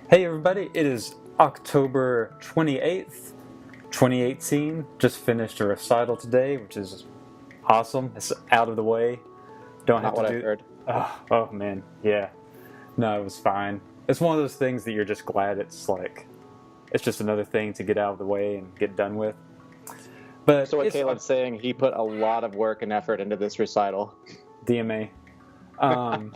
Hey everybody, it is October 28th, 2018. Just finished a recital today, which is awesome. It's out of the way. Don't have Not to what I've do. heard. Oh man, yeah. No, it was fine. It's one of those things that you're just glad it's just another thing to get out of the way and get done with. But So what it's Caleb's saying, he put a lot of work and effort into this recital. DMA. Um,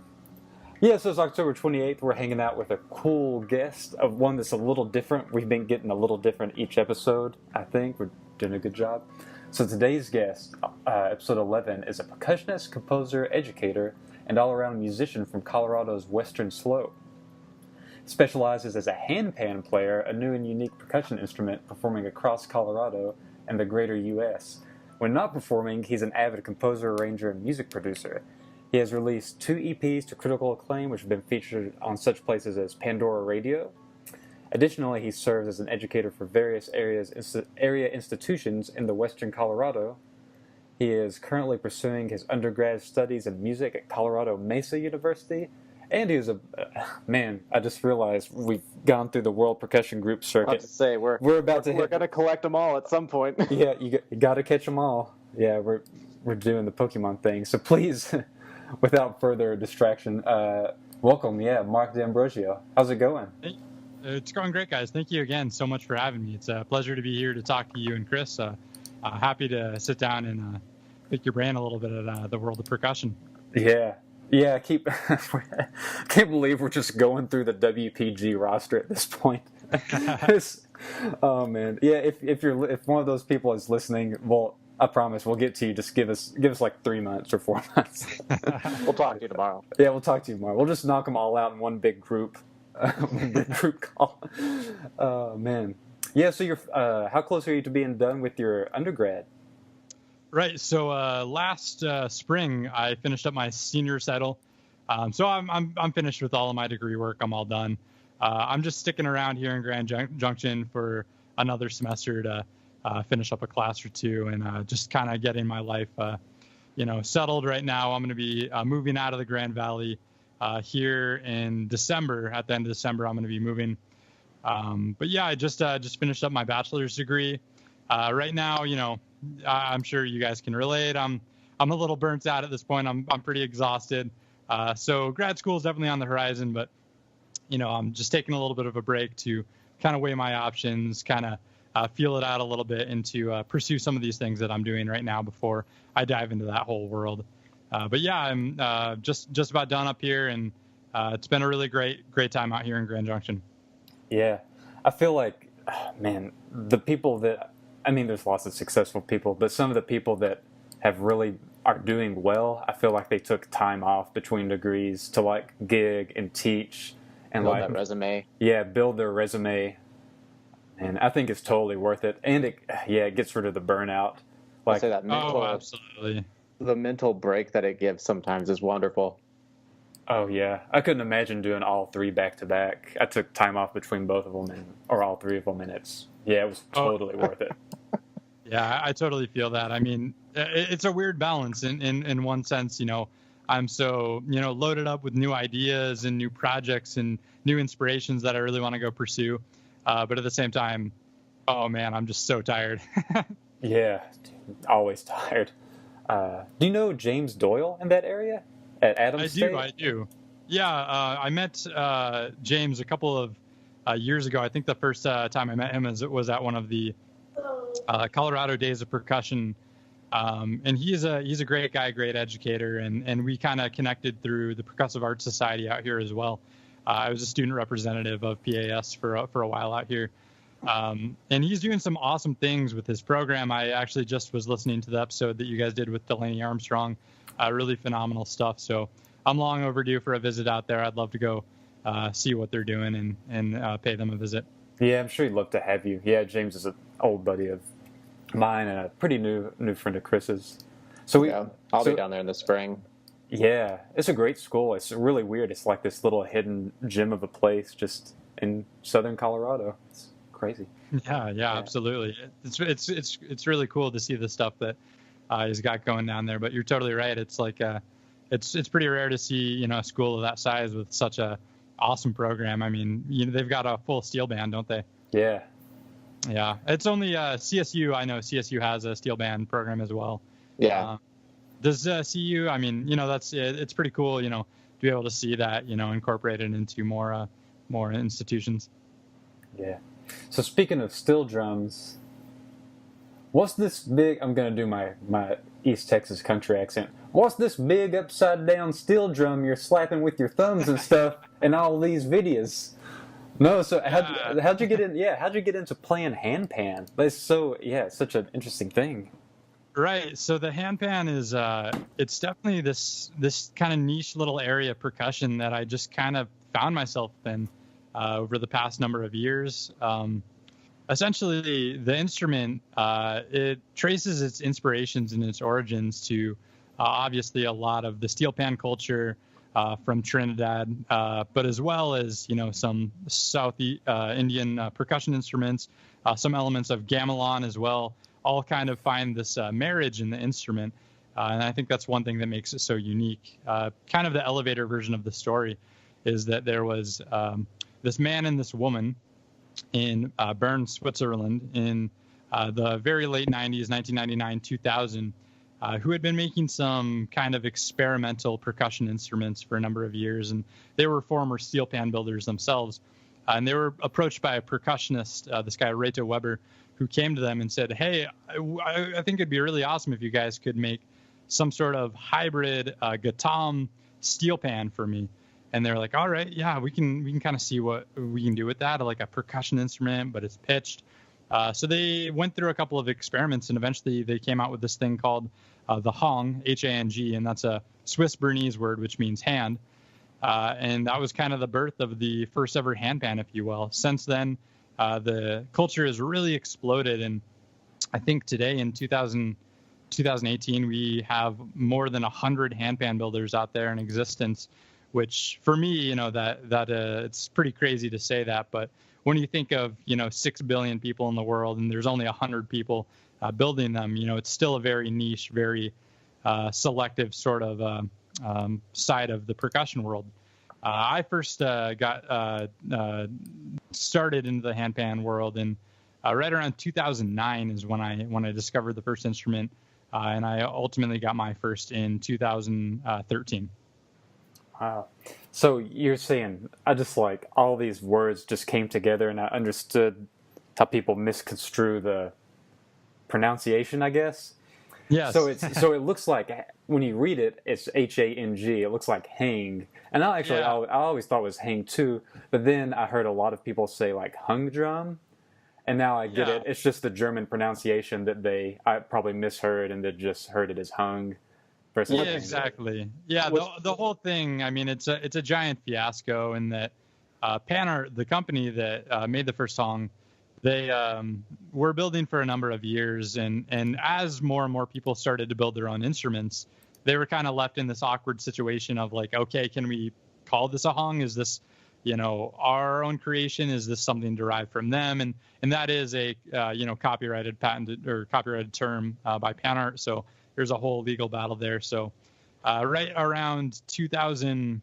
Yeah, so it's October 28th. We're hanging out with a cool guest of one that's a little different. We've been getting a little different each episode, I think. We're doing a good job. So today's guest, episode 11, is a percussionist, composer, educator, and all-around musician from Colorado's Western Slope. Specializes as a handpan player, a new and unique percussion instrument performing across Colorado and the greater U.S. When not performing, he's an avid composer, arranger, and music producer. He has released 2 EPs to critical acclaim, which have been featured on such places as Pandora Radio. Additionally, he serves as an educator for various area institutions in the Western Colorado. He is currently pursuing his undergrad studies in music at Colorado Mesa University. And he was man, I just realized we've gone through the World Percussion Group I was about circuit. to say, We're gonna collect them all at some point. yeah, you got to catch them all. Yeah, we're doing the Pokemon thing. So please, without further distraction, welcome, Mark D'Ambrosio. How's it going? Hey, it's going great, guys. Thank you again so much for having me. It's a pleasure to be here to talk to you and Chris. Happy to sit down and pick your brain a little bit at the world of percussion. Yeah. Can't believe we're just going through the WPG roster at this point. Oh man, yeah. If one of those people is listening, well, I promise we'll get to you. Just give us like 3 months or 4 months. We'll talk to you tomorrow. Yeah, we'll talk to you tomorrow. We'll just knock them all out in one big group, one big group call. Oh man, yeah. So how close are you to being done with your undergrad? Right. So last spring, I finished up my senior recital. So I'm finished with all of my degree work. I'm all done. I'm just sticking around here in Grand Junction for another semester to finish up a class or two and just kind of getting my life, settled right now. I'm going to be moving out of the Grand Valley here in December. At the end of December, I'm going to be moving. But yeah, I just finished up my bachelor's degree. Right now, I'm sure you guys can relate. I'm a little burnt out at this point. I'm pretty exhausted. So grad school is definitely on the horizon, but I'm just taking a little bit of a break to kind of weigh my options, kind of feel it out a little bit, and to pursue some of these things that I'm doing right now before I dive into that whole world. But yeah, I'm just about done up here, and it's been a really great time out here in Grand Junction. Yeah, I feel like, man, the people that there's lots of successful people, but some of the people that are doing well, I feel like they took time off between degrees to like gig and teach and Build that resume. Yeah, build their resume. And I think it's totally worth it. And it gets rid of the burnout. I'll say that absolutely. The mental break that it gives sometimes is wonderful. Oh yeah, I couldn't imagine doing all three back to back. I took time off between both of them, or all three of them, and it was totally worth it. Yeah, I totally feel that. I mean, it's a weird balance in one sense. I'm so loaded up with new ideas and new projects and new inspirations that I really want to go pursue. But at the same time, oh man, I'm just so tired. Yeah, always tired. Do you know James Doyle in that area at Adams State? I do. Yeah, I met James a couple of years ago. I think the first time I met him was at one of the Colorado Days of Percussion. And he's a great guy, great educator, and we kind of connected through the Percussive Arts Society out here as well. I was a student representative of PAS for a while out here. And he's doing some awesome things with his program. I actually just was listening to the episode that you guys did with Delaney Armstrong. Really phenomenal stuff. So I'm long overdue for a visit out there. I'd love to go see what they're doing and pay them a visit. Yeah, I'm sure he'd love to have you. Yeah, James is an old buddy of mine and a pretty new friend of Chris's. I'll be down there in the spring. Yeah, it's a great school. It's really weird. It's like this little hidden gem of a place just in southern Colorado. It's crazy. Yeah, absolutely. It's really cool to see the stuff that he's got going down there. But you're totally right. It's like it's pretty rare to see a school of that size with such a awesome program. I mean, they've got a full steel band, don't they? Yeah. Yeah, it's only CSU. I know CSU has a steel band program as well. Yeah. Does CU? I mean, it's pretty cool. To be able to see that, incorporated into more institutions. Yeah. So speaking of steel drums, what's this big? I'm gonna do my East Texas country accent. What's this big upside down steel drum you're slapping with your thumbs and stuff in all these videos? No, so how'd you get in? Yeah, how'd you get into playing handpan? That's such an interesting thing. Right. So the handpan is it's definitely this kind of niche little area of percussion that I just kind of found myself in over the past number of years. Essentially, the instrument it traces its inspirations and its origins to obviously a lot of the steel pan culture from Trinidad, but as well as some South Indian percussion instruments, some elements of gamelan as well. All kind of find this marriage in the instrument, and I think that's one thing that makes it so unique. Kind of the elevator version of the story is that there was this man and this woman in Bern, Switzerland, in the very late 90s, 1999, 2000. Who had been making some kind of experimental percussion instruments for a number of years. And they were former steel pan builders themselves. And they were approached by a percussionist, this guy, Reto Weber, who came to them and said, hey, I think it'd be really awesome if you guys could make some sort of hybrid Gatam steel pan for me. And they're like, all right, yeah, we can kind of see what we can do with that, like a percussion instrument, but it's pitched. So they went through a couple of experiments, and eventually they came out with this thing called the Hang, H-A-N-G, and that's a Swiss Bernese word, which means hand. And that was kind of the birth of the first ever handpan, if you will. Since then, the culture has really exploded, and I think today in 2018, we have more than 100 handpan builders out there in existence, which for me, that it's pretty crazy to say that, but when you think of 6 billion people in the world and there's only 100 people building them, it's still a very niche, very selective sort of side of the percussion world. I first got started into the handpan world, and right around 2009 is when I discovered the first instrument, and I ultimately got my first in 2013. Wow. So you're saying I just like all these words just came together and I understood how people misconstrue the pronunciation, I guess. Yes. So it looks like when you read it, it's H-A-N-G. It looks like hang. And I always thought it was hang too, but then I heard a lot of people say like hung drum, and now I get it. It's just the German pronunciation that I probably misheard and they just heard it as hung. Yeah, exactly. Yeah, the whole thing. I mean, it's a giant fiasco in that Panart, the company that made the first song, they were building for a number of years, and as more and more people started to build their own instruments, they were kind of left in this awkward situation of like, okay, can we call this a hung? Is this our own creation? Is this something derived from them? And that is a copyrighted, patented, or copyrighted term by Panart. So there's a whole legal battle there. So right around 2000,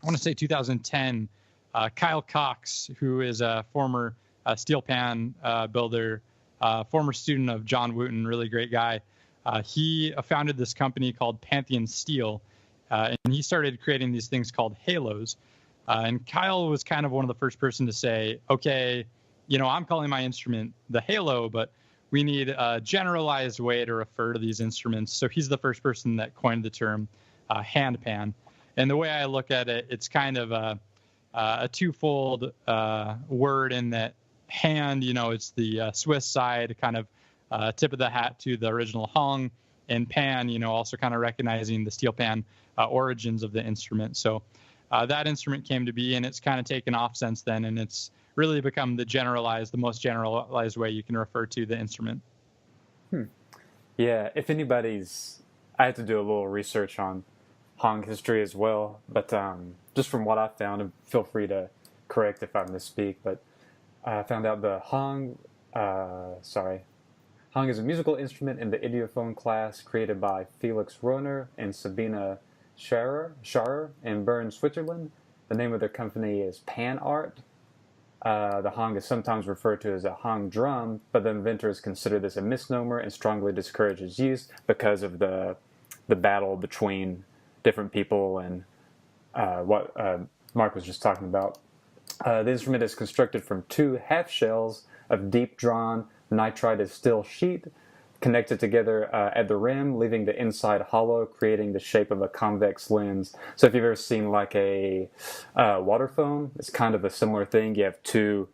I want to say 2010, Kyle Cox, who is a former steel pan builder, former student of John Wooten, really great guy, he founded this company called Pantheon Steel, and he started creating these things called halos. And Kyle was kind of one of the first person to say, okay, I'm calling my instrument the halo, but we need a generalized way to refer to these instruments. So he's the first person that coined the term handpan. And the way I look at it, it's kind of a twofold word in that hand, it's the Swiss side, kind of tip of the hat to the original hung, and pan, also kind of recognizing the steel pan origins of the instrument. So that instrument came to be, and it's kind of taken off since then, and it's really become the most generalized way you can refer to the instrument. Yeah, if I had to do a little research on hung history as well, but just from what I found, and feel free to correct if I misspeak, but I found out the hung is a musical instrument in the idiophone class created by Felix Rohner and Sabina Scharer in Bern, Switzerland. The name of their company is Pan Art. The hong is sometimes referred to as a hong drum, but the inventors consider this a misnomer and strongly discourage its use because of the battle between different people and what Mark was just talking about. The instrument is constructed from 2 half shells of deep-drawn nitride steel sheet connected together at the rim, leaving the inside hollow, creating the shape of a convex lens. So if you've ever seen like a water phone, it's kind of a similar thing. You have 2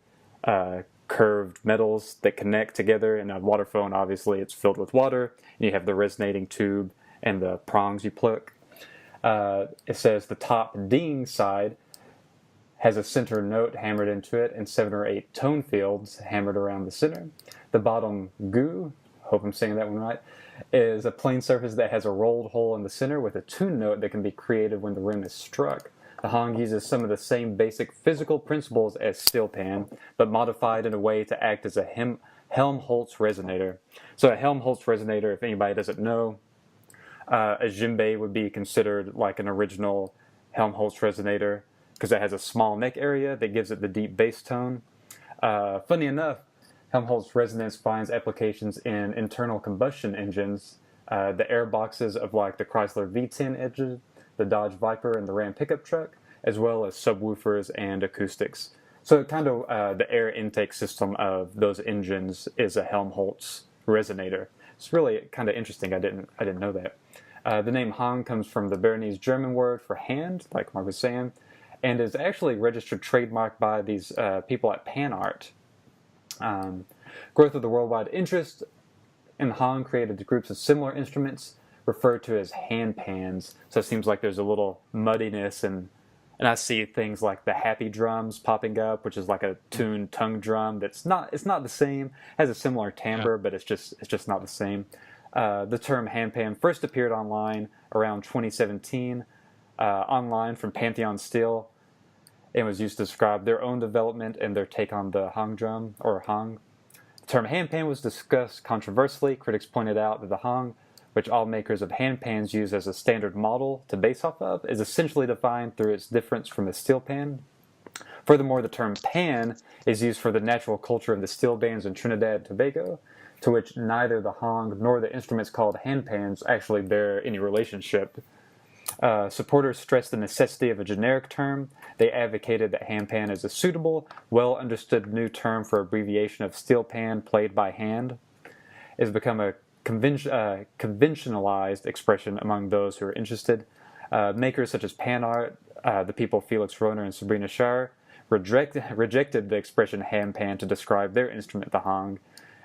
curved metals that connect together. In a water phone, obviously, it's filled with water. And you have the resonating tube and the prongs you pluck. It says the top ding side has a center note hammered into it and 7 or 8 tone fields hammered around the center. The bottom gu, hope I'm saying that one right, is a plain surface that has a rolled hole in the center with a tune note that can be created when the rim is struck. The hong uses some of the same basic physical principles as steel pan, but modified in a way to act as a Helmholtz resonator. So a Helmholtz resonator, if anybody doesn't know, a djembe would be considered like an original Helmholtz resonator because it has a small neck area that gives it the deep bass tone. Funny enough, Helmholtz resonance finds applications in internal combustion engines, the air boxes of like the Chrysler V10 engine, the Dodge Viper, and the Ram pickup truck, as well as subwoofers and acoustics. So kind of the air intake system of those engines is a Helmholtz resonator. It's really kind of interesting. I didn't know that. The name hong comes from the Bernese German word for hand, like Mark was saying, and is actually registered trademark by these people at Pan Art. Growth of the worldwide interest in hong created groups of similar instruments referred to as handpans. So it seems like there's a little muddiness, and I see things like the happy drums popping up, which is like a tuned tongue drum. It's not the same. Has a similar timbre, but it's just not the same. The term handpan first appeared online around 2017, online from Pantheon Steel, and was used to describe their own development and their take on the hong drum, or hong. The term handpan was discussed controversially. Critics pointed out that the hong, which all makers of handpans use as a standard model to base off of, is essentially defined through its difference from a steel pan. Furthermore, the term pan is used for the natural culture of the steel bands in Trinidad and Tobago, to which neither the hong nor the instruments called handpans actually bear any relationship. Supporters stressed the necessity of a generic term. They advocated that handpan is a suitable, well-understood new term for abbreviation of steel pan played by hand. It has become a conventionalized expression among those who are interested. Makers such as Pan Art, the people Felix Rohner and Sabrina Shire, rejected the expression handpan to describe their instrument, the hong,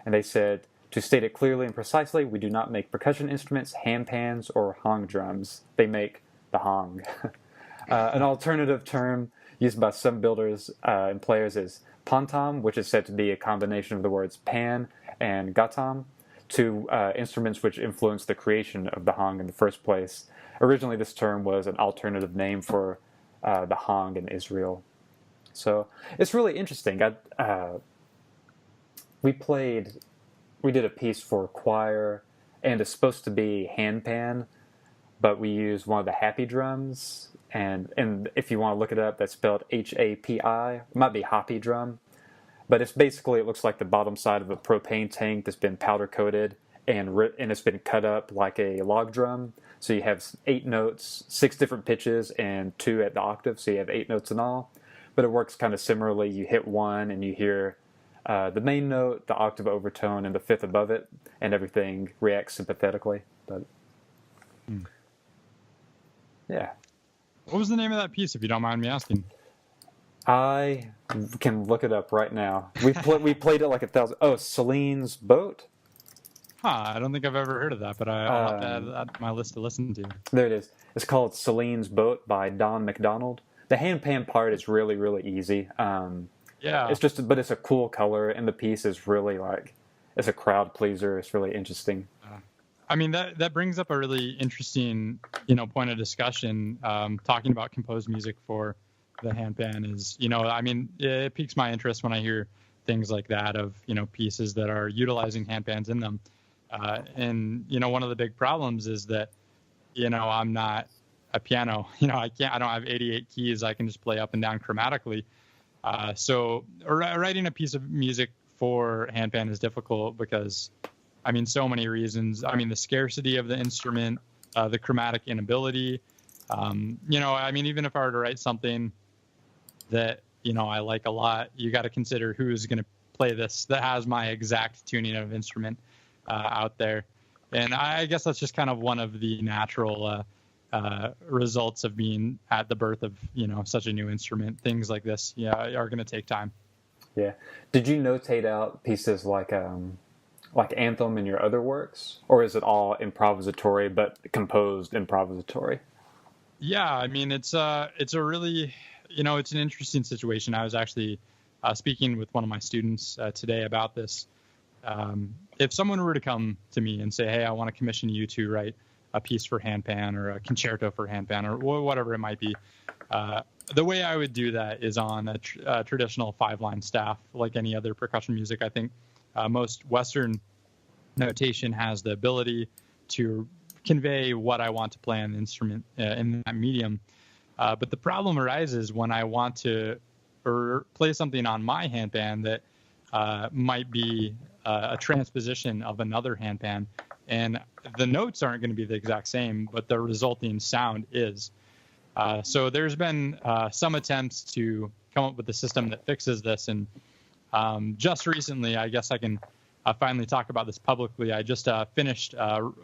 and they said, to state it clearly and precisely, we do not make percussion instruments, handpans, or hong drums. They make the hong. An alternative term used by some builders and players is pantam, which is said to be a combination of the words pan and gatam, 2 instruments which influenced the creation of the hong in the first place. Originally, this term was an alternative name for the hong in Israel. So it's really interesting. We did a piece for choir, and it's supposed to be handpan, but we used one of the happy drums, and if you want to look it up, that's spelled H-A-P-I. It might be hoppy drum, but it's basically, it looks like the bottom side of a propane tank that's been powder coated, and it's been cut up like a log drum. So you have 8 notes, 6 different pitches, and 2 at the octave, so you have 8 notes in all. But it works kind of similarly. You hit 1 and you hear the main note, the octave overtone, and the 5th above it, and everything reacts sympathetically. But yeah. What was the name of that piece, if you don't mind me asking? I can look it up right now. We played it like 1,000. Oh, Celine's Boat. I don't think I've ever heard of that, but I'll have to add that to my list to listen to. There it is. It's called Celine's Boat by Don McDonald. The handpan part is really, really easy. Yeah. But it's a cool color, and the piece is really it's a crowd pleaser. It's really interesting. I mean, that brings up a really interesting, point of discussion. Talking about composed music for the handpan is, it piques my interest when I hear things like that of, pieces that are utilizing handpans in them. And one of the big problems is that, I'm not a piano. I don't have 88 keys. I can just play up and down chromatically. So writing a piece of music for handpan is difficult because, so many reasons. The scarcity of the instrument, the chromatic inability. Even if I were to write something that, I like a lot, you got to consider who's going to play this that has my exact tuning of instrument out there. And I guess that's just kind of one of the natural results of being at the birth of, such a new instrument. Things like this, are going to take time. Yeah. Did you notate out pieces like Anthem in your other works, or is it all improvisatory but composed improvisatory? Yeah, it's a really, it's an interesting situation. I was actually speaking with one of my students today about this. If someone were to come to me and say, hey, I want to commission you to write a piece for handpan or a concerto for handpan or whatever it might be, the way I would do that is on a traditional 5-line staff, like any other percussion music. I think most Western notation has the ability to convey what I want to play on the instrument in that medium. But the problem arises when I want to play something on my handpan that might be a transposition of another handpan, and the notes aren't going to be the exact same, but the resulting sound is. So there's been some attempts to come up with a system that fixes this, and just recently, I guess I can finally talk about this publicly. I just finished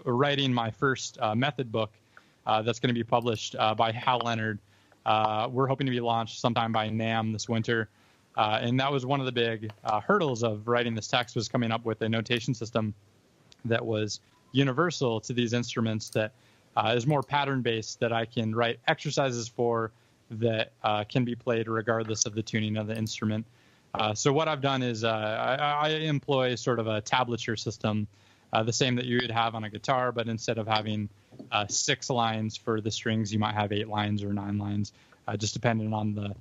writing my first method book that's going to be published by Hal Leonard. We're hoping to be launched sometime by NAMM this winter. And that was one of the big hurdles of writing this text, was coming up with a notation system that was universal to these instruments, that is more pattern-based, that I can write exercises for that can be played regardless of the tuning of the instrument. So what I've done is I employ sort of a tablature system, the same that you would have on a guitar, but instead of having 6 lines for the strings, you might have 8 lines or 9 lines, just depending on the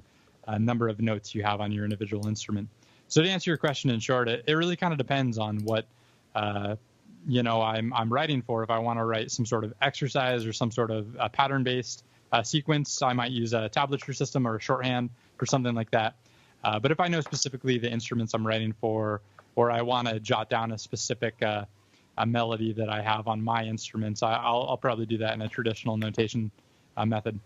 number of notes you have on your individual instrument. So to answer your question in short, it really kind of depends on what I'm writing for. If I want to write some sort of exercise or some sort of pattern-based sequence, I might use a tablature system or a shorthand or something like that. But if I know specifically the instruments I'm writing for, or I want to jot down a specific a melody that I have on my instruments, I'll probably do that in a traditional notation method.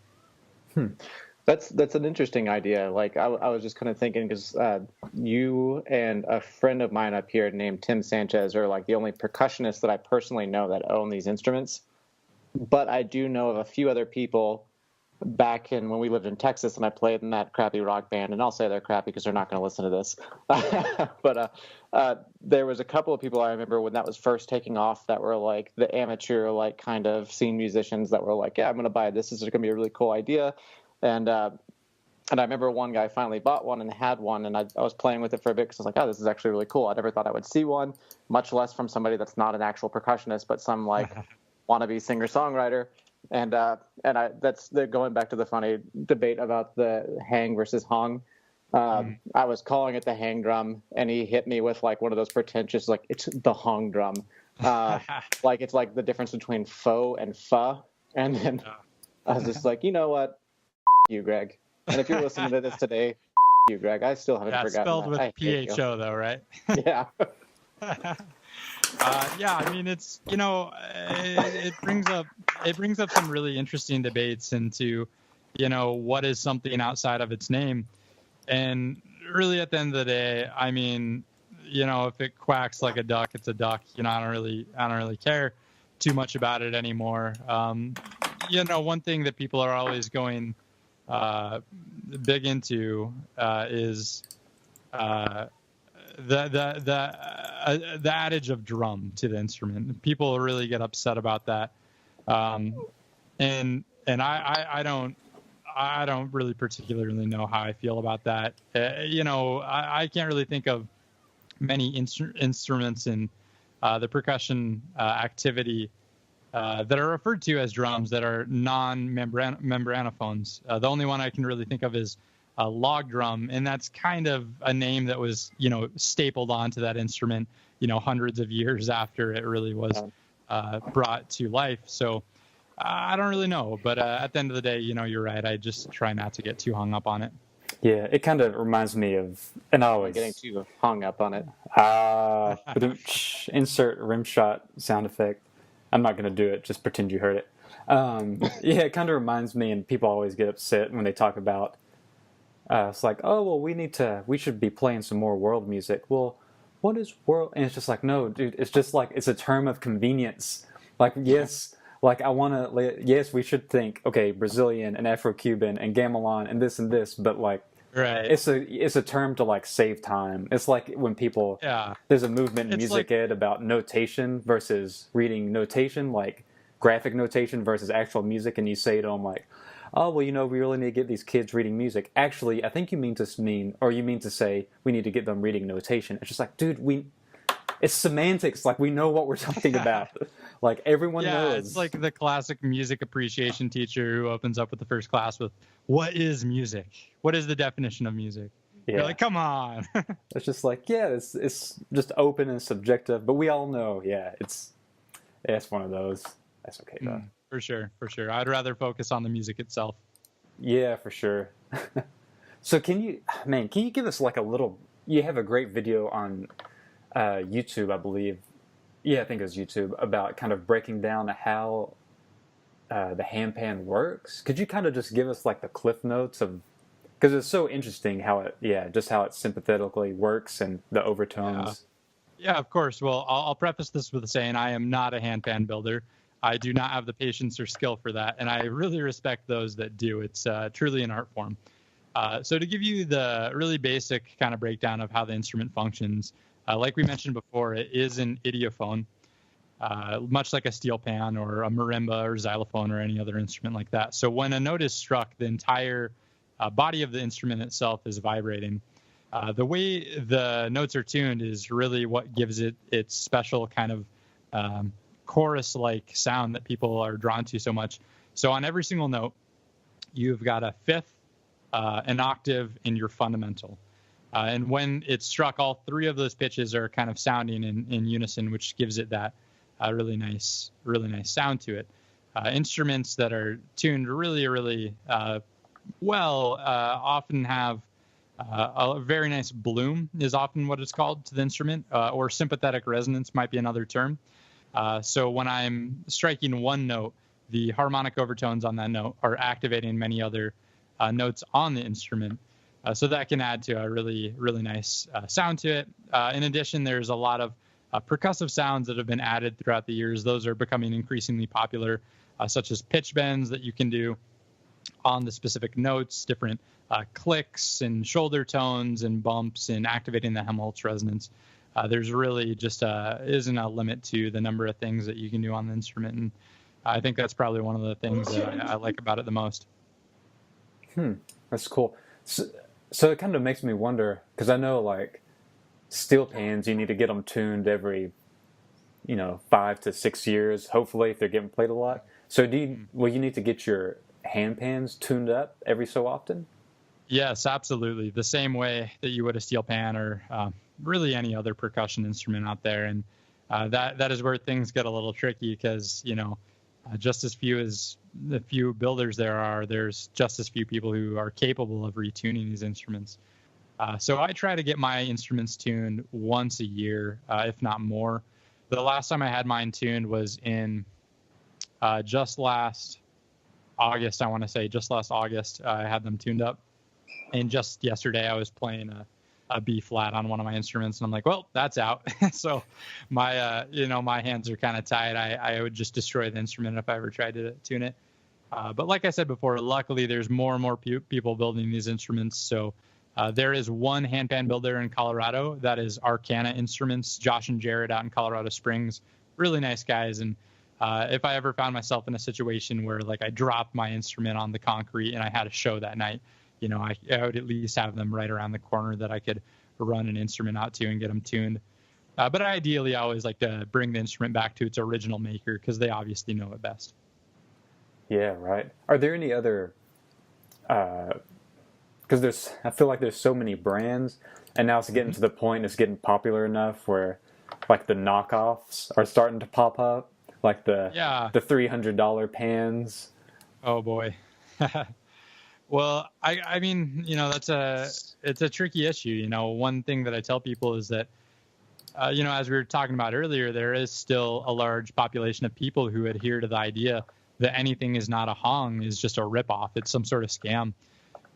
That's an interesting idea. Like I was just kind of thinking, because you and a friend of mine up here named Tim Sanchez are like the only percussionists that I personally know that own these instruments. But I do know of a few other people back in when we lived in Texas, and I played in that crappy rock band, and I'll say they're crappy because they're not going to listen to this. But there was a couple of people I remember when that was first taking off that were like the amateur, like kind of scene musicians that were like, yeah, I'm going to buy this. This is going to be a really cool idea. And I remember one guy finally bought one and had one, and I was playing with it for a bit because I was like, oh, this is actually really cool. I never thought I would see one, much less from somebody that's not an actual percussionist, but some like wannabe singer-songwriter. And that's going back to the funny debate about the hang versus hung. I was calling it the hang drum, and he hit me with like one of those pretentious, like, it's the hung drum. Like it's like the difference between faux and fa. And then I was just like, you know what? You, Greg. And if you're listening to this today, you, Greg. I still haven't forgotten spelled that. with PHO though, right? Yeah. Yeah, I mean, it's, it brings up some really interesting debates into, what is something outside of its name. And really at the end of the day, I mean, if it quacks like a duck, it's a duck. I don't really care too much about it anymore. One thing that people are always going big into is the adage of drum to the instrument. People really get upset about that, and I don't really particularly know how I feel about that. I can't really think of many instruments in the percussion activity that are referred to as drums that are non-membranophones. The only one I can really think of is a log drum, and that's kind of a name that was, stapled onto that instrument, hundreds of years after it really was brought to life. So, I don't really know, but at the end of the day, you're right. I just try not to get too hung up on it. Yeah, it kind of reminds me of, and I always Getting too hung up on it. Insert rim shot sound effect. I'm not gonna do it. Just pretend you heard it. Yeah, it kind of reminds me, and people always get upset when they talk about. It's like, oh well, we should be playing some more world music. Well, what is world? And it's just like, no, dude. It's just like it's a term of convenience. Like, yes, like yes, we should think, okay, Brazilian and Afro-Cuban and gamelan and this, but like, right. it's a term to like save time. It's like when people, there's a movement in music ed about notation versus reading notation, like graphic notation versus actual music, and you say to them like, oh well, we really need to get these kids reading music. Actually, I think you mean to say we need to get them reading notation. It's just like, dude, it's semantics. Like, we know what we're talking about. Like, everyone knows. It's like the classic music appreciation teacher who opens up with the first class with, what is music? What is the definition of music? Yeah. You're like, come on. It's just like, it's just open and subjective, but we all know, it's one of those. That's okay, though. For sure. I'd rather focus on the music itself. Yeah, for sure. So can you give us like you have a great video on YouTube, I believe. Yeah, I think it was YouTube, about kind of breaking down how the handpan works. Could you kind of just give us like the cliff notes of, because it's so interesting how it sympathetically works and the overtones. Yeah, of course. Well, I'll preface this with saying I am not a handpan builder. I do not have the patience or skill for that, and I really respect those that do. It's truly an art form. So to give you the really basic kind of breakdown of how the instrument functions, like we mentioned before, it is an idiophone, much like a steel pan or a marimba or xylophone or any other instrument like that. So when a note is struck, the entire body of the instrument itself is vibrating. The way the notes are tuned is really what gives it its special kind of chorus-like sound that people are drawn to so much. So on every single note, you've got a fifth, an octave, and your fundamental. And when it's struck, all three of those pitches are kind of sounding in unison, which gives it that really nice sound to it. Instruments that are tuned really well often have a very nice bloom, is often what it's called to the instrument, or sympathetic resonance might be another term. So when I'm striking one note, the harmonic overtones on that note are activating many other notes on the instrument. So that can add to a really nice sound to it. In addition, there's a lot of percussive sounds that have been added throughout the years. Those are becoming increasingly popular, such as pitch bends that you can do on the specific notes, different clicks and shoulder tones and bumps, and activating the Helmholtz resonance. There's really just isn't a limit to the number of things that you can do on the instrument, and I think that's probably one of the things that I like about it the most. That's cool. So it kind of makes me wonder, because I know like steel pans, you need to get them tuned every 5 to 6 years, hopefully, if they're getting played a lot. So you need to get your hand pans tuned up every so often? Yes, absolutely. The same way that you would a steel pan or really any other percussion instrument out there. And that is where things get a little tricky, because, just as few as the few builders there's just as few people who are capable of retuning these instruments. So I try to get my instruments tuned once a year, if not more. The last time I had mine tuned was in just last August, I want to say. Just last August, I had them tuned up. And just yesterday, I was playing a B flat on one of my instruments, and I'm like, well, that's out. So my, my hands are kind of tied. I would just destroy the instrument if I ever tried to tune it. But like I said before, luckily there's more and more people building these instruments. So there is one handpan builder in Colorado that is Arcana Instruments, Josh and Jared out in Colorado Springs. Really nice guys. And if I ever found myself in a situation where like I dropped my instrument on the concrete and I had a show that night, I would at least have them right around the corner that I could run an instrument out to and get them tuned. But ideally, I always like to bring the instrument back to its original maker, because they obviously know it best. Yeah, right. Are there any other, because I feel like there's so many brands, and now it's getting to the point, it's getting popular enough where like the knockoffs are starting to pop up. like the Yeah. $300 pans. Oh boy. Well, I mean, it's a tricky issue. One thing that I tell people is that, as we were talking about earlier, there is still a large population of people who adhere to the idea that anything is not a Hong is just a ripoff. It's some sort of scam.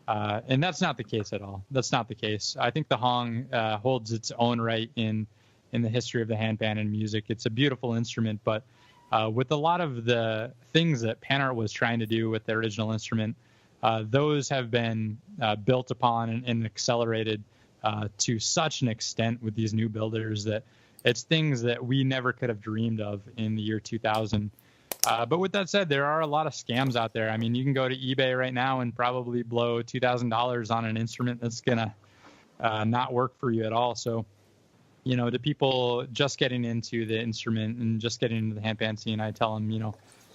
And that's not the case at all. That's not the case. I think the Hong holds its own right in the history of the handpan and music. It's a beautiful instrument, but with a lot of the things that pan art was trying to do with the original instrument, those have been built upon and accelerated to such an extent with these new builders that it's things that we never could have dreamed of in the year 2000. But with that said, there are a lot of scams out there. I mean, you can go to eBay right now and probably blow $2,000 on an instrument that's going to not work for you at all. So, to people just getting into the instrument and just getting into the handpan scene, I tell them, you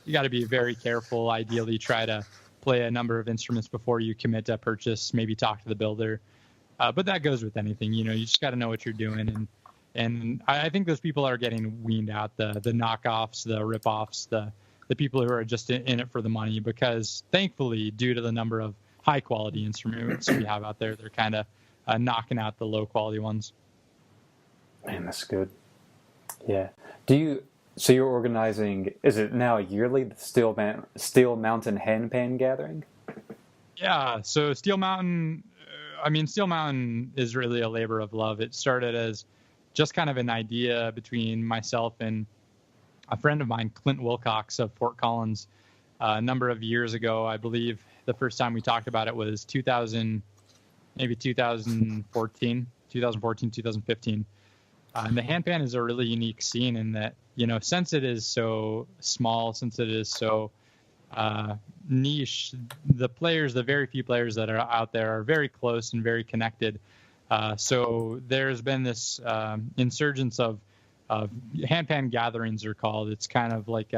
got to be very careful. Ideally, try to play a number of instruments before you commit to purchase, maybe talk to the builder. But that goes with anything, you just got to know what you're doing. And I think those people are getting weaned out, the knockoffs, the ripoffs, the people who are just in it for the money, because thankfully, due to the number of high quality instruments we have out there, they're kind of knocking out the low quality ones. Man, that's good. Yeah. So you're organizing, is it now yearly, the Steel Mountain Handpan Gathering? Yeah. So Steel Mountain is really a labor of love. It started as just kind of an idea between myself and a friend of mine, Clint Wilcox of Fort Collins, a number of years ago. I believe the first time we talked about it was 2014, 2015. And the handpan is a really unique scene in that, since it is so small, since it is so niche, the very few players that are out there are very close and very connected. So there's been this insurgence of handpan gatherings are called. It's kind of like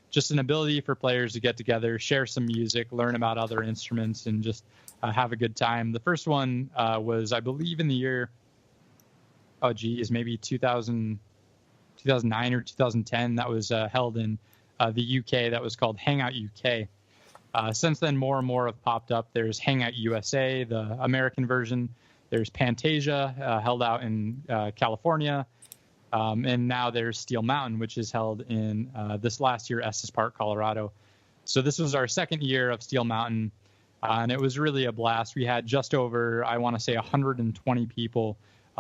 just an ability for players to get together, share some music, learn about other instruments, and just have a good time. The first one was, I believe, in the year, maybe 2009 or 2010. That was held in the UK. That was called Hangout UK. Since then, more and more have popped up. There's Hangout USA, the American version. There's Pantasia, held out in California. And now there's Steel Mountain, which is held in this last year, Estes Park, Colorado. So this was our second year of Steel Mountain, and it was really a blast. We had just over, I want to say, 120 people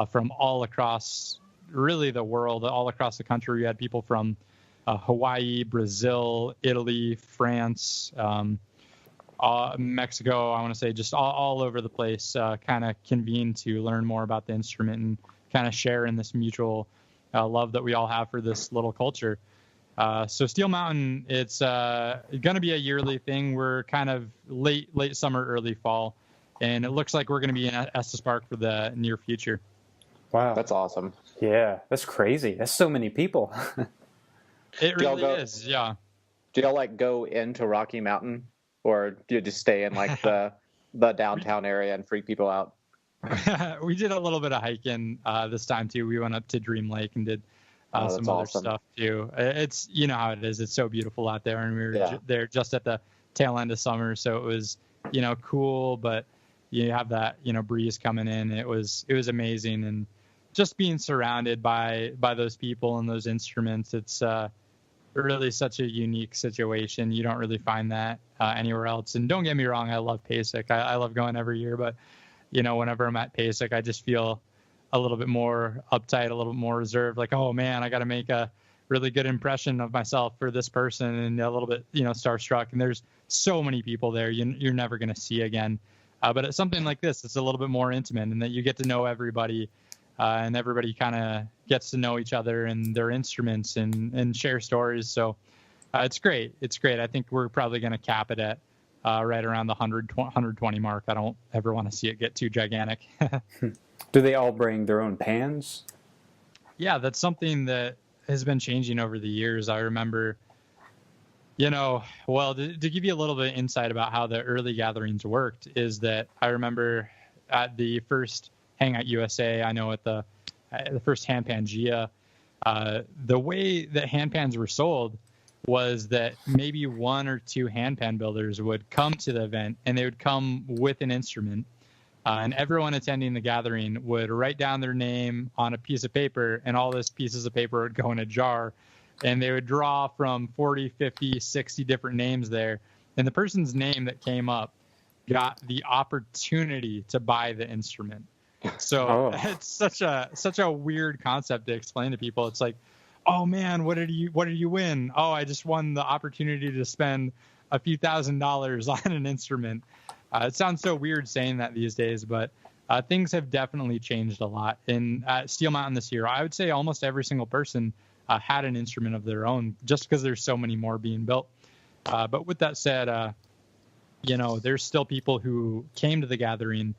from all across, really the world, all across the country. We had people from Hawaii, Brazil, Italy, France, Mexico, I want to say, just all over the place, kind of convened to learn more about the instrument and kind of share in this mutual love that we all have for this little culture. So Steel Mountain, it's going to be a yearly thing. We're kind of late summer, early fall, and it looks like we're going to be in Estes Park for the near future. Wow. That's awesome. Yeah, that's crazy. That's so many people. It really is, yeah. Do y'all go into Rocky Mountain, or do you just stay in the downtown area and freak people out? We did a little bit of hiking this time too. We went up to Dream Lake and did some other stuff too. It's, how it is. It's so beautiful out there, and we were there just at the tail end of summer, so it was cool, but you have that breeze coming in. It was amazing, and just being surrounded by those people and those instruments, it's really such a unique situation. You don't really find that anywhere else. And don't get me wrong, I love PASIC. I love going every year, but whenever I'm at PASIC, I just feel a little bit more uptight, a little bit more reserved. Like, oh man, I got to make a really good impression of myself for this person, and a little bit, starstruck. And there's so many people there you're never going to see again. But it's something like this, it's a little bit more intimate, and that you get to know everybody, and everybody kind of gets to know each other and their instruments and share stories. So it's great. It's great. I think we're probably going to cap it at right around the 120 mark. I don't ever want to see it get too gigantic. Do they all bring their own pans? Yeah, that's something that has been changing over the years. I remember, to give you a little bit of insight about how the early gatherings worked, is that I remember at the first Hangout USA, I know at the first Handpan Gia, the way that handpans were sold was that maybe one or two handpan builders would come to the event, and they would come with an instrument. And everyone attending the gathering would write down their name on a piece of paper, and all those pieces of paper would go in a jar. And they would draw from 40, 50, 60 different names there. And the person's name that came up got the opportunity to buy the instrument. So It's such a weird concept to explain to people. It's like, oh man, what did you win? Oh, I just won the opportunity to spend a few $1,000s on an instrument. It sounds so weird saying that these days, but things have definitely changed a lot. In Steel Mountain this year, I would say almost every single person had an instrument of their own, just because there's so many more being built. But with that said, there's still people who came to the gathering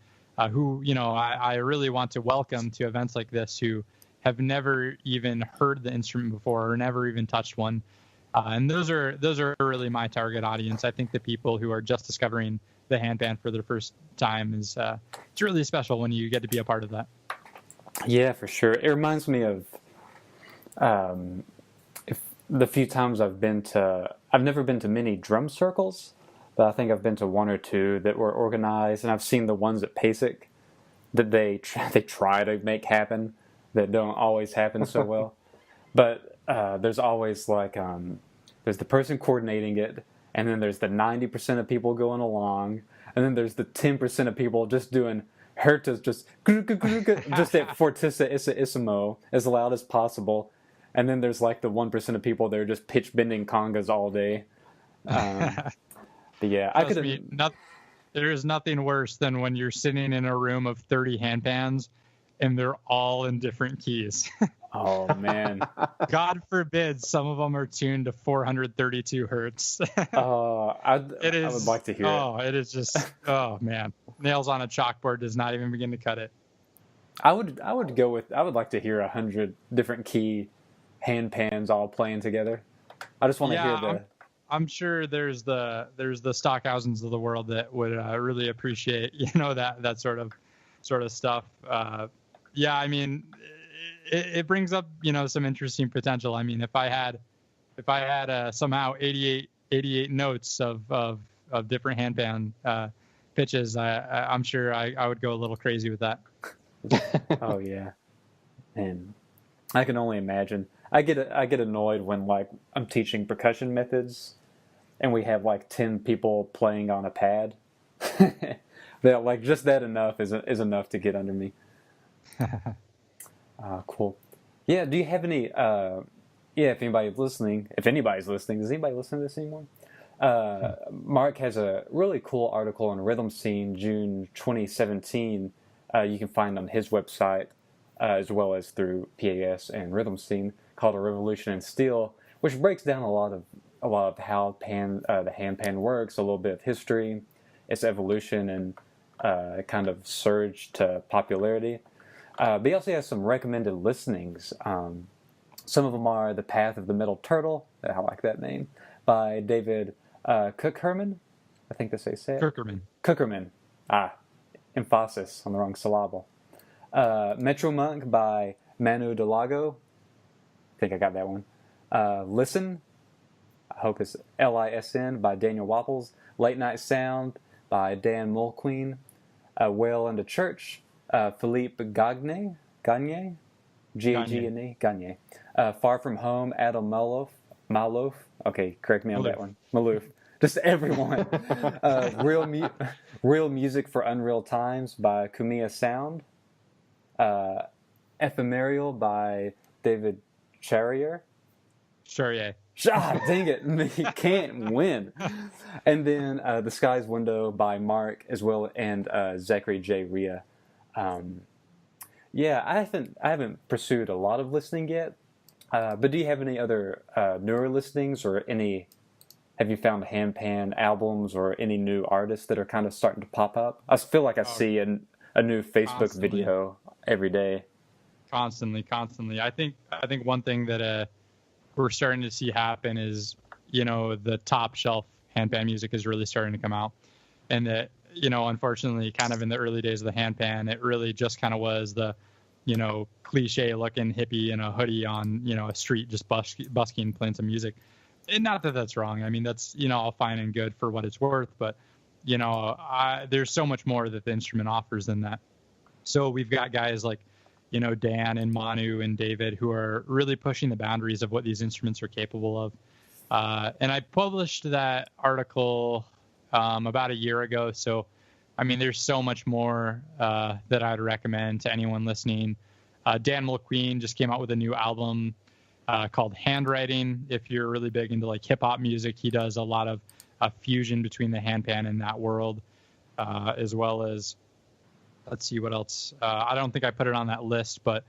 who, I really want to welcome to events like this, who have never even heard the instrument before or never even touched one. And those are really my target audience. I think the people who are just discovering the handpan for their first time it's really special when you get to be a part of that. Yeah, for sure. It reminds me of if the few times I've never been to many drum circles, but I think I've been to one or two that were organized, and I've seen the ones at PASIC that they try to make happen that don't always happen so well. But there's always there's the person coordinating it, and then there's the 90% of people going along, and then there's the 10% of people just doing hertas, just at fortissimo as loud as possible. And then there's the 1% of people that are just pitch bending congas all day. But yeah, there is nothing worse than when you're sitting in a room of 30 handpans and they're all in different keys. Oh man! God forbid some of them are tuned to 432 hertz. I would like to hear it. Oh, it is just, oh man, nails on a chalkboard does not even begin to cut it. I would like to hear 100 different key handpans all playing together. I just want to hear I'm sure there's the Stockhausens of the world that would really appreciate that sort of stuff. I mean, it brings up some interesting potential. I mean, if I had somehow 88 notes of different handpan pitches, I'm sure I would go a little crazy with that. Oh yeah, and I can only imagine. I get annoyed when I'm teaching percussion methods, and we have 10 people playing on a pad. That just that enough is enough to get under me. Cool. Yeah. Do you have any? If anybody's listening, does anybody listen to this anymore? Mark has a really cool article on Rhythm Scene, June 2017. You can find on his website as well as through PAS and Rhythm Scene, called "A Revolution in Steel," which breaks down a lot of how the handpan works, a little bit of history, its evolution, and kind of surge to popularity. But he also has some recommended listenings. Some of them are "The Path of the Metal Turtle," I like that name, by David Cookherman. I think that's how you say it. Cookerman. Emphasis on the wrong syllable. Metro Monk by Manu Delago. I think I got that one. Listen, I hope it's Lisn, by Daniel Wapples. Late Night Sound by Dan Mulqueen. Well into Church, Philippe Gagne, G-A-G-N-E, Gagne. Far From Home, Adam Malouf. Okay, correct me on that one. Malouf. Just everyone. Real Music for Unreal Times by Kumiya Sound. Ephemeral by David Charrier. Dang it. He can't win. And then The Sky's Window by Mark as well, and Zachary J. Rhea. I haven't pursued a lot of listening yet. But do you have any other newer listings, or have you found handpan albums or any new artists that are kind of starting to pop up? I feel like I see a new Facebook video every day. Constantly. I think one thing that we're starting to see happen is, the top shelf handpan music is really starting to come out. And that, unfortunately, kind of in the early days of the handpan, it really just kind of was the, cliche looking hippie in a hoodie on, a street just busking, playing some music. And not that that's wrong. I mean, that's, all fine and good for what it's worth, but, there's so much more that the instrument offers than that. So we've got guys like, Dan and Manu and David who are really pushing the boundaries of what these instruments are capable of. And I published that article about a year ago. So, I mean, there's so much more that I'd recommend to anyone listening. Dan Mulqueen just came out with a new album called Handwriting. If you're really big into like hip hop music, he does a lot of fusion between the handpan and that world, as well as, let's see what else. I don't think I put it on that list, but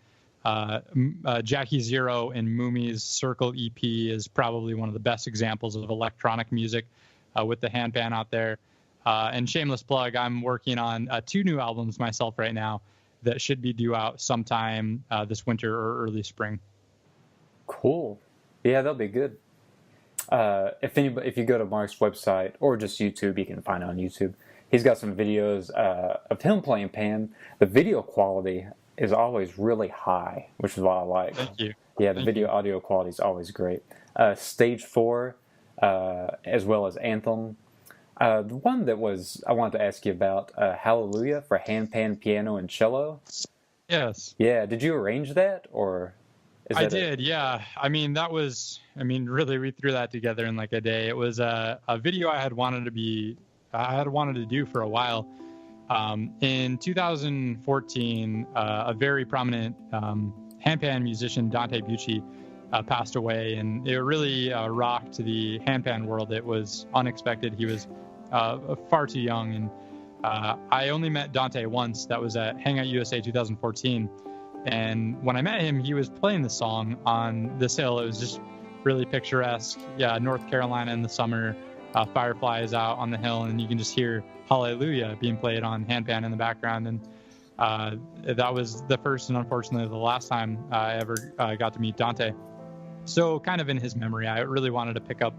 Jackie Zero and Mumi's Circle EP is probably one of the best examples of electronic music with the handpan out there. And shameless plug, I'm working on 2 new albums myself right now that should be due out sometime this winter or early spring. Cool. Yeah, that'll be good. If you go to Mark's website or just YouTube, you can find it on YouTube. He's got some videos of him playing pan. The video quality is always really high, which is what I like. Thank you. Yeah, the video audio quality is always great. Stage 4, as well as Anthem. The one that I wanted to ask you about, Hallelujah for handpan, piano, and cello. Yes. Yeah, did you arrange that, or? I did, yeah. I mean, really, we threw that together in like a day. It was a video I had wanted to do for a while. In 2014, a very prominent handpan musician, Dante Bucci, passed away, and it really rocked the handpan world. It was unexpected. He was far too young, and I only met Dante once. That was at Hangout USA 2014. And when I met him, he was playing the song on this hill. It was just really picturesque. Yeah, North Carolina in the summer, fireflies out on the hill, and you can just hear Hallelujah being played on handpan in the background. And that was the first and unfortunately the last time I ever got to meet Dante. So kind of in his memory, I really wanted to pick up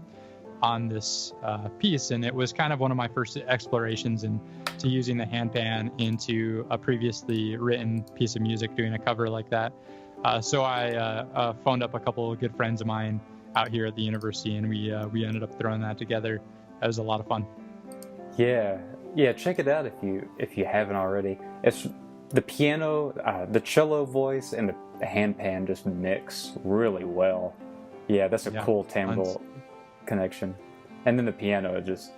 on this piece, and it was kind of one of my first explorations into using the handpan into a previously written piece of music, doing a cover like that. So I phoned up a couple of good friends of mine out here at the university, and we ended up throwing that together. It was a lot of fun. Yeah, check it out if you haven't already. It's the piano, the cello voice, and the handpan just mix really well. Yeah, that's a cool timbral connection, and then the piano just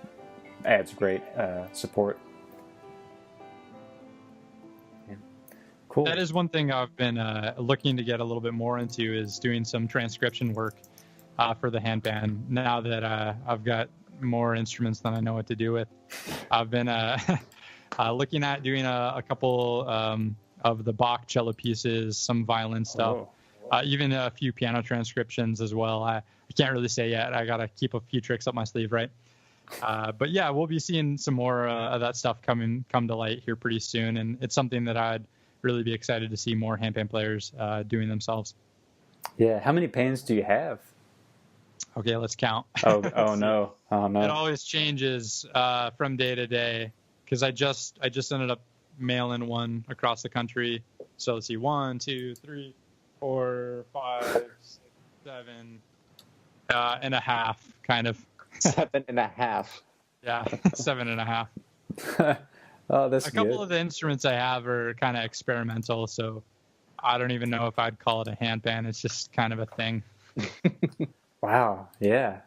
adds great support. Yeah. Cool. That is one thing I've been looking to get a little bit more into, is doing some transcription work for the handpan. Now that I've got more instruments than I know what to do with, I've been looking at doing a couple of the Bach cello pieces, some violin stuff. Even a few piano transcriptions as well. I can't really say yet. I got to keep a few tricks up my sleeve, right? But yeah, we'll be seeing some more of that stuff come to light here pretty soon. And it's something that I'd really be excited to see more handpan players doing themselves. Yeah. How many pans do you have? Okay, let's count. Oh no. It always changes from day to day, because I just ended up mailing one across the country. So let's see, 1, 2, 3, 4, 5, 6, 7 and a half, kind of. 7.5. Yeah, 7.5. Oh, that's a couple good. of the instruments I have are kind of experimental, so I don't even know if I'd call it a handpan. It's just kind of a thing. Wow. Yeah,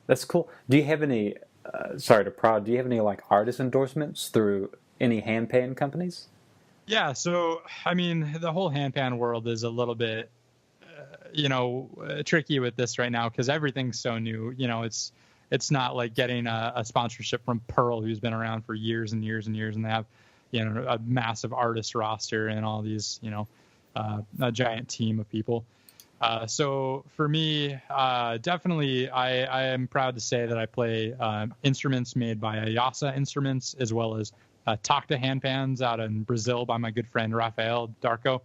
that's cool. Do you have any? Sorry to prod. Do you have any like artist endorsements through any handpan companies? Yeah, so I mean, the whole handpan world is a little bit, tricky with this right now, because everything's so new. It's not like getting a sponsorship from Pearl, who's been around for years and years and years, and they have, a massive artist roster and all these, a giant team of people. So for me, definitely, I am proud to say that I play instruments made by Ayasa Instruments, as well as Tacet handpans out in Brazil by my good friend Rafael Darko,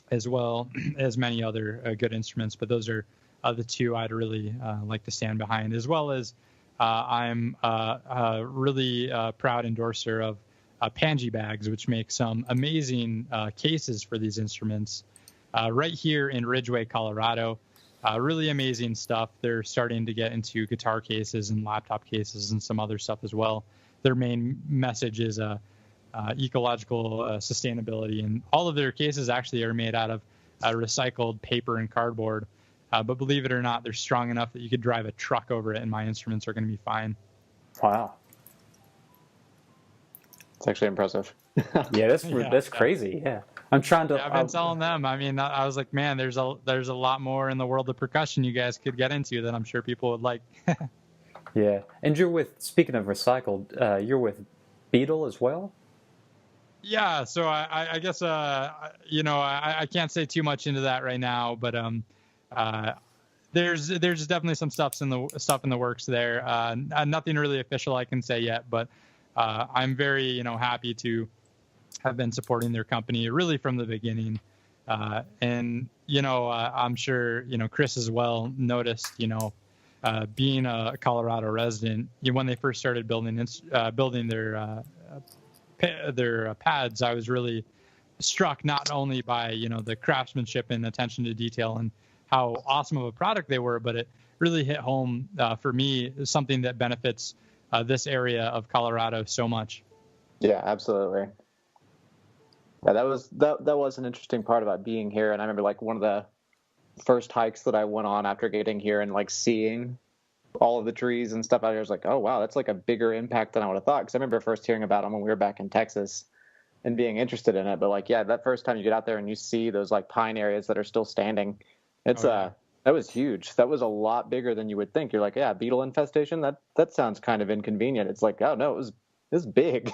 as well as many other good instruments. But those are the two I'd really like to stand behind, as well as I'm a really proud endorser of Panji Bags, which make some amazing cases for these instruments right here in Ridgeway, Colorado. Really amazing stuff. They're starting to get into guitar cases and laptop cases and some other stuff as well. Their main message is ecological sustainability, and all of their cases actually are made out of recycled paper and cardboard. But believe it or not, they're strong enough that you could drive a truck over it, and my instruments are going to be fine. Wow. It's actually impressive. Yeah, that's crazy. Yeah, I'm trying to. Yeah, I've been telling them. I mean, I was like, man, there's a lot more in the world of percussion you guys could get into that I'm sure people would like. Yeah, and speaking of recycled, you're with Beetle as well. Yeah, so I guess I can't say too much into that right now, but there's definitely some stuff in the works there. Nothing really official I can say yet, but I'm very happy to have been supporting their company really from the beginning, and I'm sure Chris as well noticed being a Colorado resident, when they first started building their pads, I was really struck not only by the craftsmanship and attention to detail and how awesome of a product they were, but it really hit home for me, something that benefits this area of Colorado so much. Yeah, absolutely. Yeah, that was an interesting part about being here, and I remember like one of the first hikes that I went on after getting here and like seeing all of the trees and stuff out here. I was like, oh wow, that's like a bigger impact than I would have thought. Because I remember first hearing about them when we were back in Texas and being interested in it. But like, yeah, that first time you get out there and you see those like pine areas that are still standing, it's that was huge. That was a lot bigger than you would think. You're like, yeah, beetle infestation. That sounds kind of inconvenient. It's like, oh no, it was big,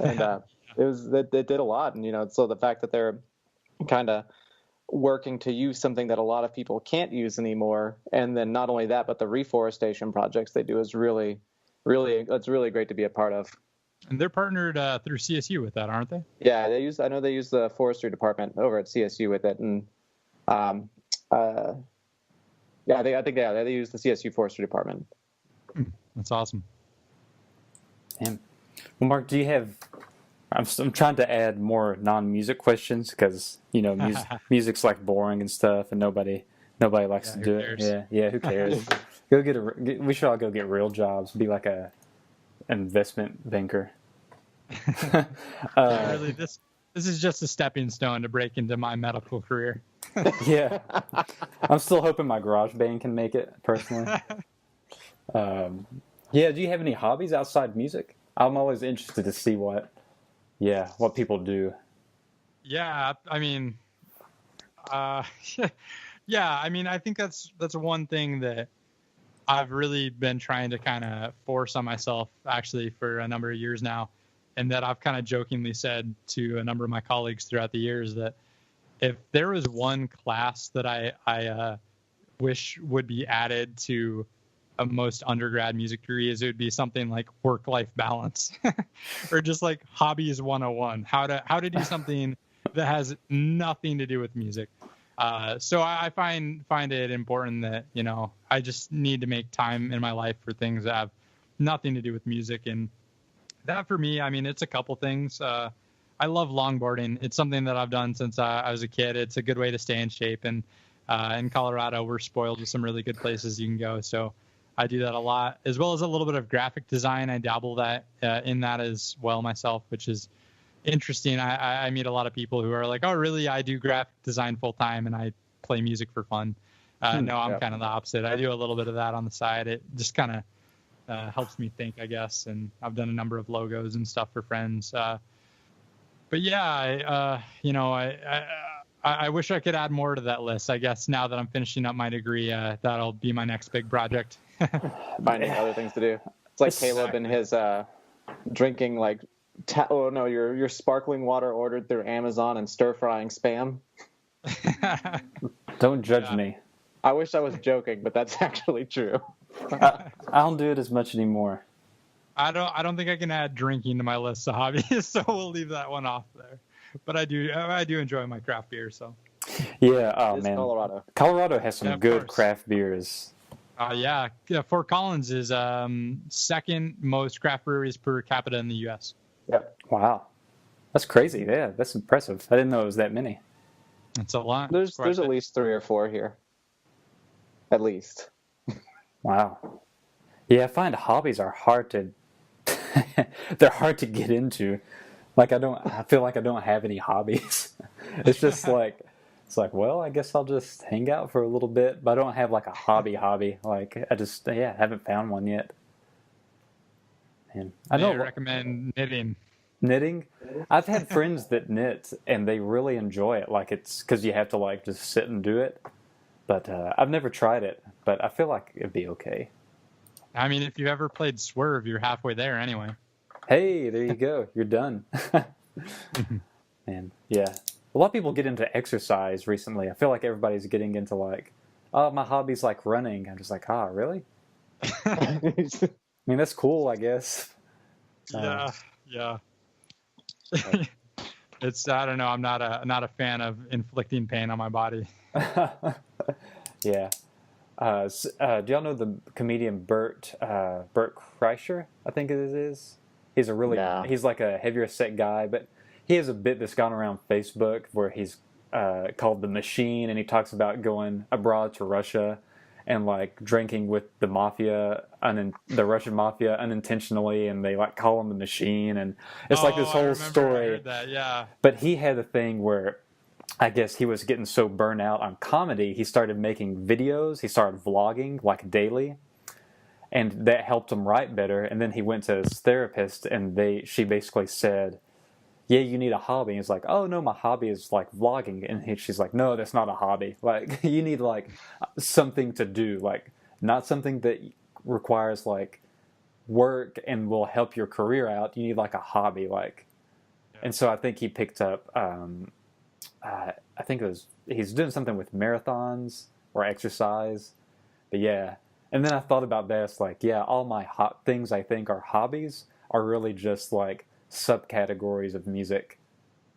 and it did a lot. And so the fact that they're kind of working to use something that a lot of people can't use anymore, and then not only that, but the reforestation projects they do is really it's really great to be a part of. And they're partnered through CSU with that, aren't they? Yeah, I know they use the forestry department over at CSU with it, and I think they use the CSU forestry department. That's awesome. Well, Mark, do you have? I'm trying to add more non-music questions because music's like boring and stuff, and nobody likes to do it. Yeah, who cares? We should all go get real jobs. Be like a investment banker. Really, this is just a stepping stone to break into my medical career. Yeah, I'm still hoping my garage band can make it personally. Do you have any hobbies outside music? I'm always interested to see what people do. Yeah, I mean, I think that's one thing that I've really been trying to kind of force on myself actually for a number of years now, and that I've kind of jokingly said to a number of my colleagues throughout the years that if there was one class that I wish would be added to a most undergrad music degrees, it would be something like work-life balance or just like hobbies 101, how to do something that has nothing to do with music. So I find it important that I just need to make time in my life for things that have nothing to do with music. And that for me, I mean, it's a couple things. I love longboarding. It's something that I've done since I was a kid. It's a good way to stay in shape, and in Colorado we're spoiled with some really good places you can go, so I do that a lot, as well as a little bit of graphic design. I dabble in that as well myself, which is interesting. I meet a lot of people who are like, oh, really? I do graphic design full time and I play music for fun. No, I'm kind of the opposite. I do a little bit of that on the side. It just kind of helps me think, I guess. And I've done a number of logos and stuff for friends. But yeah, I wish I could add more to that list. I guess now that I'm finishing up my degree, that'll be my next big project. Finding other things to do. It's like Caleb and his drinking like your sparkling water ordered through Amazon and stir frying Spam. Don't judge me. I wish I was joking, but that's actually true. I don't do it as much anymore. I don't think I can add drinking to my list of hobbies, so we'll leave that one off there. But I do enjoy my craft beer, so. Yeah, oh man. Colorado has some good craft beers. Fort Collins is second most craft breweries per capita in the U.S. Yeah. Wow. That's crazy. Yeah, that's impressive. I didn't know it was that many. That's a lot. There's at least 3 or 4 here. at least. Wow. Yeah, I find hobbies are hard to they're hard to get into. Like I feel like I don't have any hobbies. It's just like it's like, well, I guess I'll just hang out for a little bit, but I don't have like a hobby. Like I just haven't found one yet. And I I know recommend knitting. knitting. I've had friends that knit and they really enjoy it. Like it's because you have to like just sit and do it. But I've never tried it, but I feel like it'd be okay. I mean, if you've ever played Swerve, you're halfway there anyway. Hey, there you go. You're done. And yeah, a lot of people get into exercise recently. I feel like everybody's getting into like, oh, my hobby's like running. I'm just like, really? I mean, that's cool, I guess. Yeah. It's I don't know. I'm not a fan of inflicting pain on my body. Yeah. Do y'all know the comedian Bert Kreischer? I think it is. He's a really he's like a heavier set guy, but he has a bit that's gone around Facebook where he's called The Machine, and he talks about going abroad to Russia and like drinking with the mafia, the Russian mafia unintentionally, and they like call him the Machine, and it's like this whole story. I heard that, yeah. But he had a thing where I guess he was getting so burnt out on comedy, he started making videos. He started vlogging like daily, and that helped him write better. And then he went to his therapist, and she basically said, yeah, you need a hobby. And he's like, oh no, my hobby is like vlogging. And she's like, no, that's not a hobby. Like you need like something to do, like not something that requires like work and will help your career out. You need like a hobby, like. And so I think he picked up. I think he's doing something with marathons or exercise, but yeah. And then I thought about that. It's like, yeah, all my things I think are hobbies are really just like subcategories of music.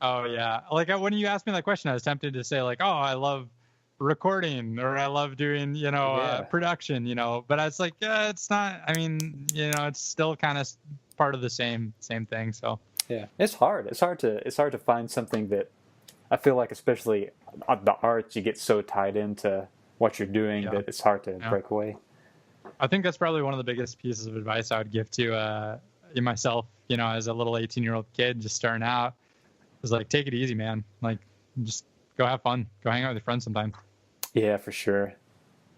Oh yeah, like when you asked me that question, I was tempted to say like, oh, I love recording or I love doing production, but it's like it's not. I mean, it's still kind of part of the same thing. So yeah, it's hard. It's hard to find something that I feel like, especially the arts, you get so tied into what you're doing that it's hard to break away. I think that's probably one of the biggest pieces of advice I would give to myself, as a little 18-year-old kid just starting out, is like, take it easy, man. Like, just go have fun. Go hang out with your friends sometimes. Yeah, for sure.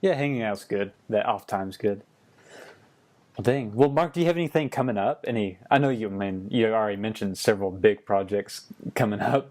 Yeah, hanging out's good. That off time's good. Well, dang. Well, Mark, do you have anything coming up? I know you already mentioned several big projects coming up.